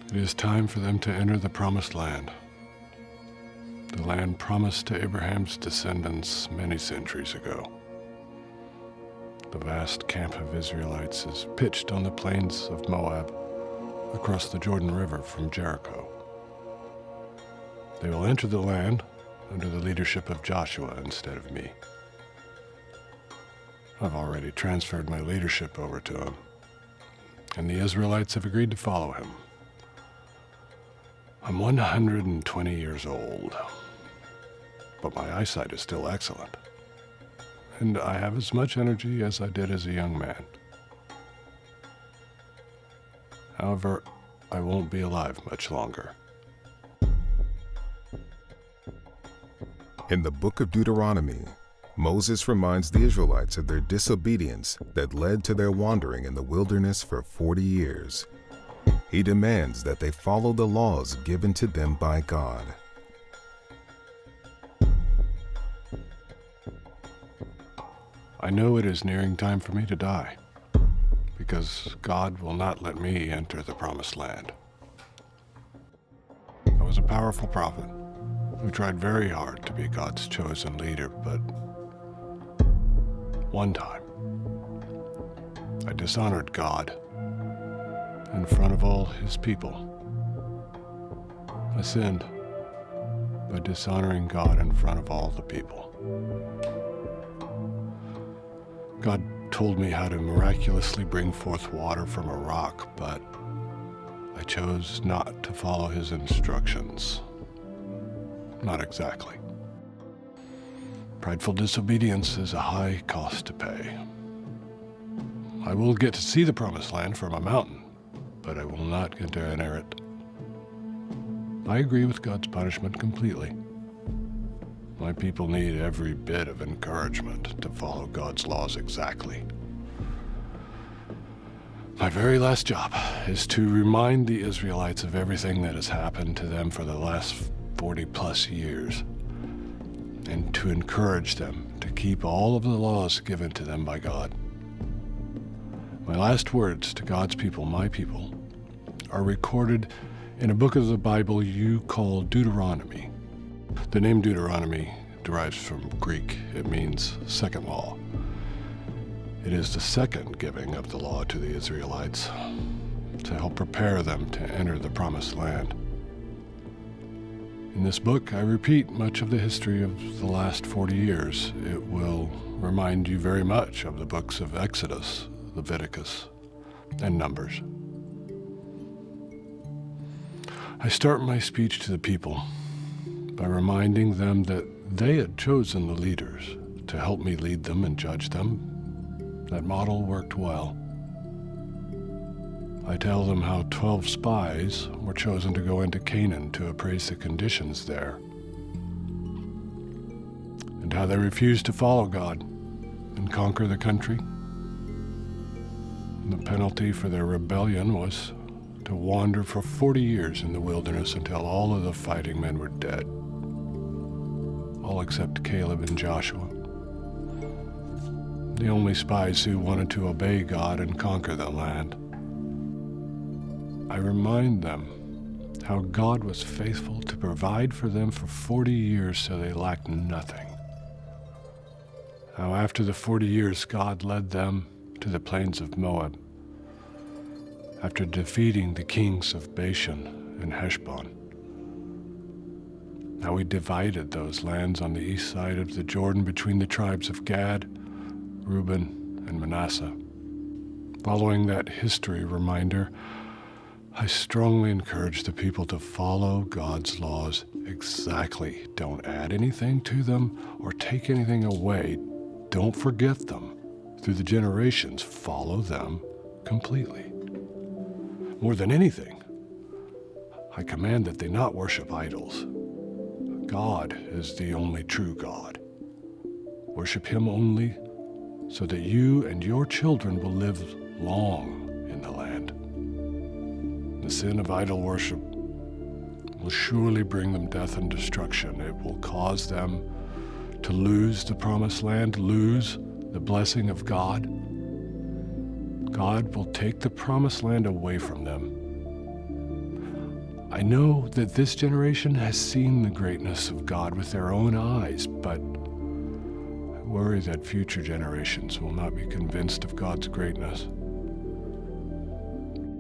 It is time for them to enter the promised land, the land promised to Abraham's descendants many centuries ago. The vast camp of Israelites is pitched on the plains of Moab, across the Jordan River from Jericho. They will enter the land under the leadership of Joshua instead of me. I've already transferred my leadership over to him, and the Israelites have agreed to follow him. I'm 120 years old, but my eyesight is still excellent, and I have as much energy as I did as a young man. However, I won't be alive much longer. In the book of Deuteronomy, Moses reminds the Israelites of their disobedience that led to their wandering in the wilderness for 40 years. He demands that they follow the laws given to them by God. I know it is nearing time for me to die, because God will not let me enter the promised land. I was a powerful prophet who tried very hard to be God's chosen leader, but one time I dishonored God in front of all his people. I sinned by dishonoring God in front of all the people. God told me how to miraculously bring forth water from a rock, but I chose not to follow his instructions. Not exactly. Prideful disobedience is a high cost to pay. I will get to see the promised land from a mountain, but I will not get to enter it. I agree with God's punishment completely. My people need every bit of encouragement to follow God's laws exactly. My very last job is to remind the Israelites of everything that has happened to them for the last 40+ years, and to encourage them to keep all of the laws given to them by God. My last words to God's people, my people, are recorded in a book of the Bible you call Deuteronomy. The name Deuteronomy derives from Greek. It means second law. It is the second giving of the law to the Israelites to help prepare them to enter the promised land. In this book, I repeat much of the history of the last 40 years. It will remind you very much of the books of Exodus, Leviticus, and Numbers. I start my speech to the people by reminding them that they had chosen the leaders to help me lead them and judge them. That model worked well. I tell them how 12 spies were chosen to go into Canaan to appraise the conditions there, and how they refused to follow God and conquer the country. And the penalty for their rebellion was to wander for 40 years in the wilderness until all of the fighting men were dead, all except Caleb and Joshua, the only spies who wanted to obey God and conquer the land. I remind them how God was faithful to provide for them for 40 years so they lacked nothing. How after the 40 years God led them to the plains of Moab, after defeating the kings of Bashan and Heshbon. How he divided those lands on the east side of the Jordan between the tribes of Gad, Reuben, and Manasseh. Following that history reminder, I strongly encourage the people to follow God's laws exactly. Don't add anything to them or take anything away. Don't forget them. Through the generations, follow them completely. More than anything, I command that they not worship idols. God is the only true God. Worship him only so that you and your children will live long in the land. The sin of idol worship will surely bring them death and destruction. It will cause them to lose the promised land, lose the blessing of God. God will take the promised land away from them. I know that this generation has seen the greatness of God with their own eyes, but I worry that future generations will not be convinced of God's greatness.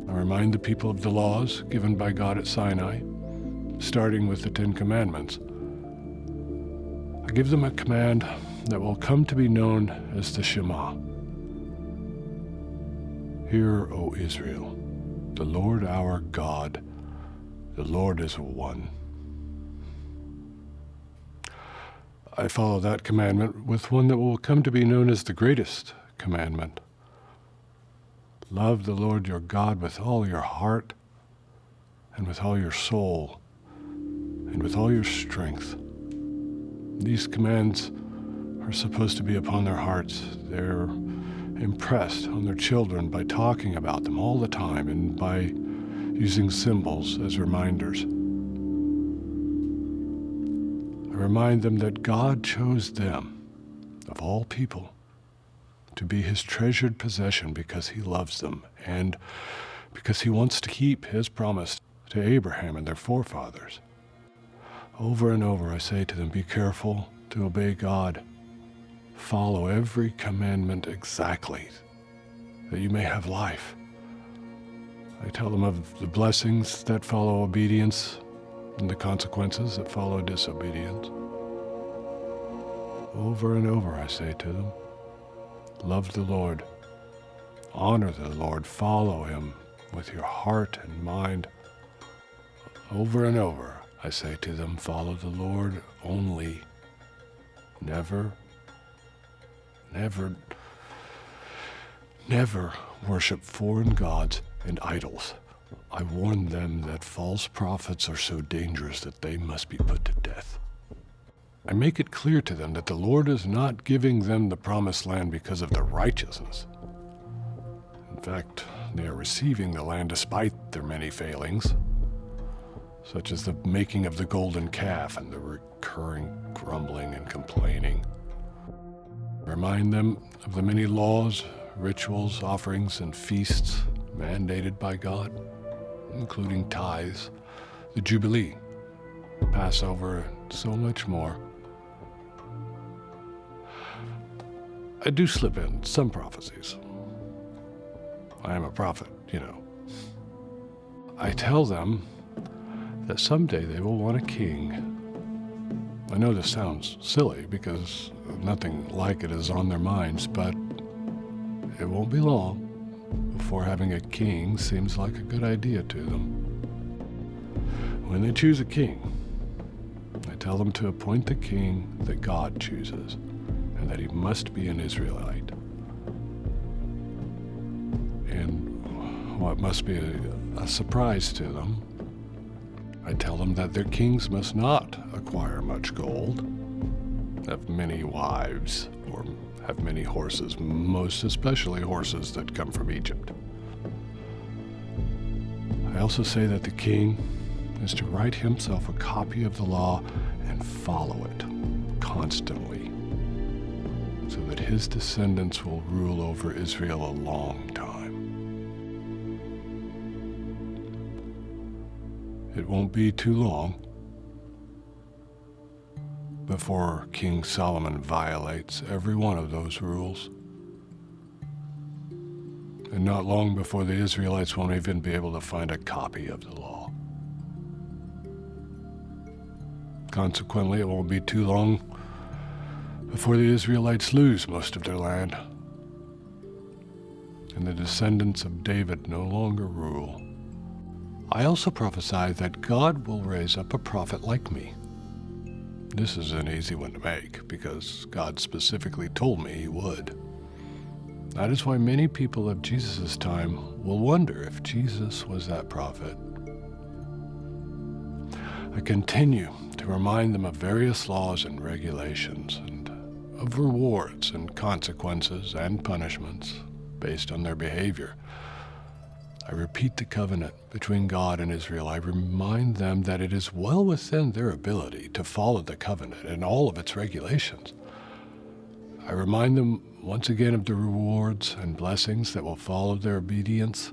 I remind the people of the laws given by God at Sinai, starting with the Ten Commandments. I give them a command that will come to be known as the Shema. Hear, O Israel, the Lord our God, the Lord is one. I follow that commandment with one that will come to be known as the greatest commandment. Love the Lord your God with all your heart, and with all your soul, and with all your strength. These commands are supposed to be upon their hearts. They're impressed on their children by talking about them all the time and by using symbols as reminders. I remind them that God chose them, of all people, to be his treasured possession because he loves them and because he wants to keep his promise to Abraham and their forefathers. Over and over I say to them, be careful to obey God. Follow every commandment exactly, that you may have life. I tell them of the blessings that follow obedience and the consequences that follow disobedience. Over and over I say to them, love the Lord, honor the Lord, follow him with your heart and mind. Over and over I say to them, follow the Lord only. Never worship foreign gods and idols. I warn them that false prophets are so dangerous that they must be put to death. I make it clear to them that the Lord is not giving them the promised land because of their righteousness. In fact, they are receiving the land despite their many failings, such as the making of the golden calf and the recurring grumbling and complaining. Remind them of the many laws, rituals, offerings, and feasts mandated by God, including tithes, the Jubilee, Passover, and so much more. I do slip in some prophecies. I am a prophet, you know. I tell them that someday they will want a king. I know this sounds silly because nothing like it is on their minds, but it won't be long before having a king seems like a good idea to them. When they choose a king, I tell them to appoint the king that God chooses, and that he must be an Israelite. And what must be a surprise to them, I tell them that their kings must not acquire much gold, have many wives, or have many horses, most especially horses that come from Egypt. I also say that the king is to write himself a copy of the law and follow it constantly, so that his descendants will rule over Israel a long time. It won't be too long before King Solomon violates every one of those rules. And not long before the Israelites won't even be able to find a copy of the law. Consequently, it won't be too long before the Israelites lose most of their land, and the descendants of David no longer rule. I also prophesy that God will raise up a prophet like me. This is an easy one to make, because God specifically told me he would. That is why many people of Jesus' time will wonder if Jesus was that prophet. I continue to remind them of various laws and regulations, and of rewards and consequences and punishments based on their behavior. I repeat the covenant between God and Israel. I remind them that it is well within their ability to follow the covenant and all of its regulations. I remind them once again of the rewards and blessings that will follow their obedience.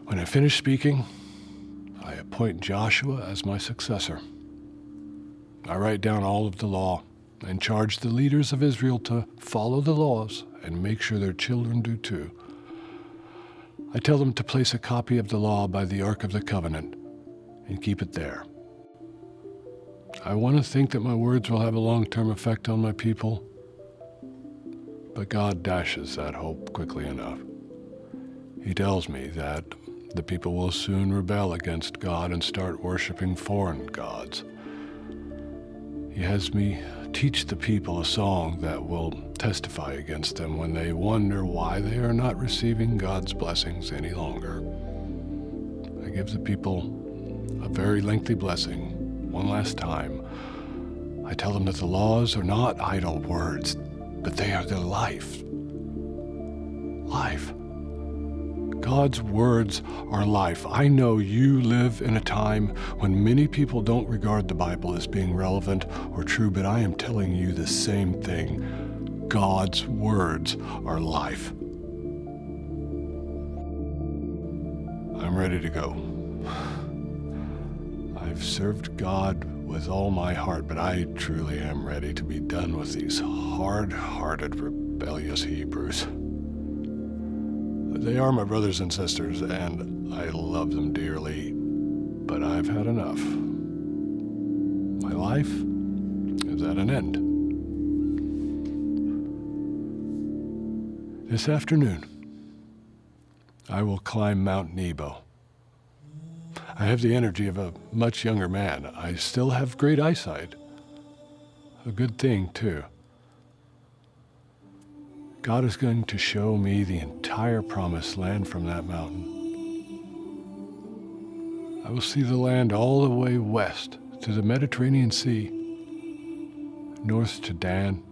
When I finish speaking, I appoint Joshua as my successor. I write down all of the law and charge the leaders of Israel to follow the laws and make sure their children do too. I tell them to place a copy of the law by the Ark of the Covenant and keep it there. I want to think that my words will have a long-term effect on my people, but God dashes that hope quickly enough. He tells me that the people will soon rebel against God and start worshiping foreign gods. He has me teach the people a song that will testify against them when they wonder why they are not receiving God's blessings any longer. I give the people a very lengthy blessing one last time. I tell them that the laws are not idle words, but they are their life. Life. God's words are life. I know you live in a time when many people don't regard the Bible as being relevant or true, but I am telling you the same thing. God's words are life. I'm ready to go. I've served God with all my heart, but I truly am ready to be done with these hard-hearted, rebellious Hebrews. They are my brothers and sisters, and I love them dearly, but I've had enough. My life is at an end. This afternoon, I will climb Mount Nebo. I have the energy of a much younger man. I still have great eyesight. A good thing, too. God is going to show me the entire promised land from that mountain. I will see the land all the way west to the Mediterranean Sea, north to Dan,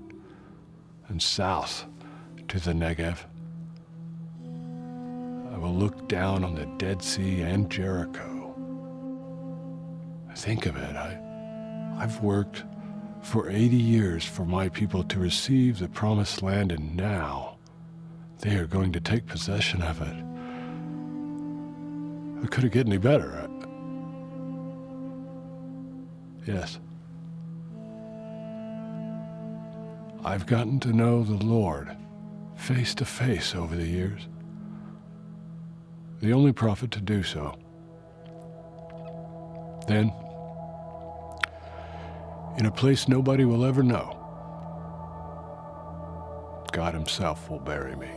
and south to the Negev. I will look down on the Dead Sea and Jericho. Think of it, I've worked for 80 years for my people to receive the promised land, and now they are going to take possession of it. Could it get any better? Yes. I've gotten to know the Lord face to face over the years. The only prophet to do so. Then, in a place nobody will ever know, God himself will bury me.